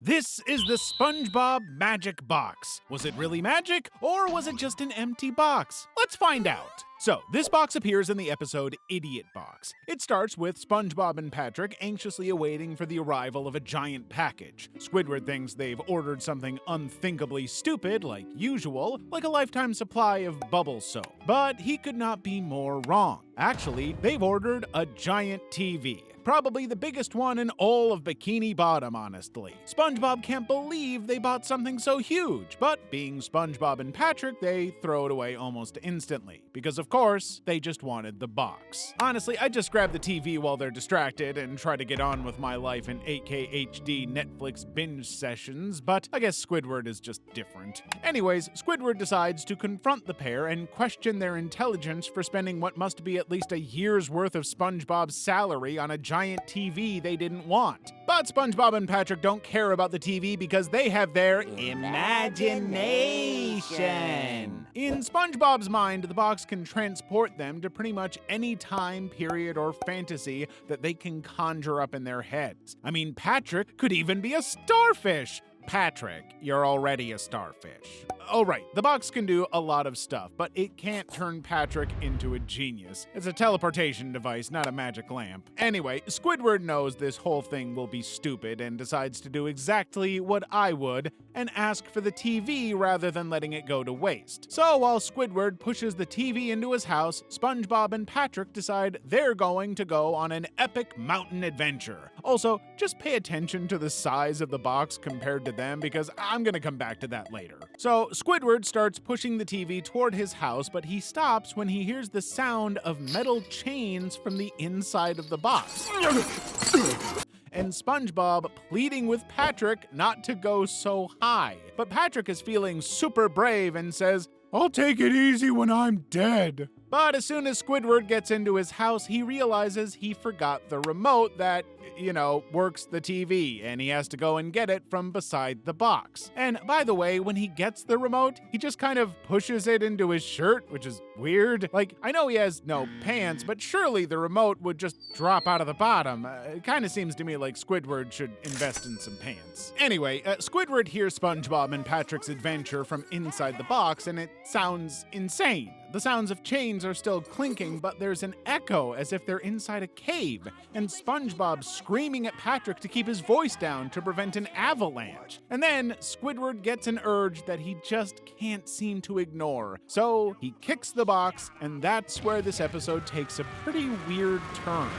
This is the SpongeBob Magic Box. Was it really magic, or was it just an empty box? Let's find out. So, this box appears in the episode Idiot Box. It starts with SpongeBob and Patrick anxiously awaiting for the arrival of a giant package. Squidward thinks they've ordered something unthinkably stupid, like usual, like a lifetime supply of bubble soap. But he could not be more wrong. Actually, they've ordered a giant TV. Probably the biggest one in all of Bikini Bottom, honestly. SpongeBob can't believe they bought something so huge, but being SpongeBob and Patrick, they throw it away almost instantly. Because of course, they just wanted the box. Honestly, I just grab the TV while they're distracted and try to get on with my life in 8K HD Netflix binge sessions, but I guess Squidward is just different. Anyways, Squidward decides to confront the pair and question their intelligence for spending what must be at least a year's worth of SpongeBob's salary on a giant TV they didn't want. But SpongeBob and Patrick don't care about the TV because they have their imagination. In SpongeBob's mind, the box can transport them to pretty much any time, period, or fantasy that they can conjure up in their heads. I mean, Patrick could even be a starfish. Patrick, you're already a starfish. Alright, the box can do a lot of stuff, but it can't turn Patrick into a genius. It's a teleportation device, not a magic lamp. Anyway, Squidward knows this whole thing will be stupid and decides to do exactly what I would and ask for the TV rather than letting it go to waste. So while Squidward pushes the TV into his house, SpongeBob and Patrick decide they're going to go on an epic mountain adventure. Also, just pay attention to the size of the box compared to them because I'm gonna come back to that later. So Squidward starts pushing the TV toward his house, but he stops when he hears the sound of metal chains from the inside of the box. And SpongeBob pleading with Patrick not to go so high. But Patrick is feeling super brave and says, "I'll take it easy when I'm dead." But as soon as Squidward gets into his house, he realizes he forgot the remote that, works the TV, and he has to go and get it from beside the box. And by the way, when he gets the remote, he just kind of pushes it into his shirt, which is weird. Like, I know he has no pants, but surely the remote would just drop out of the bottom. It kind of seems to me like Squidward should invest in some pants. Anyway, Squidward hears SpongeBob and Patrick's adventure from inside the box, and it sounds insane. The sounds of chains are still clinking, but there's an echo as if they're inside a cave, and SpongeBob screaming at Patrick to keep his voice down to prevent an avalanche. And then Squidward gets an urge that he just can't seem to ignore. So he kicks the box, and that's where this episode takes a pretty weird turn.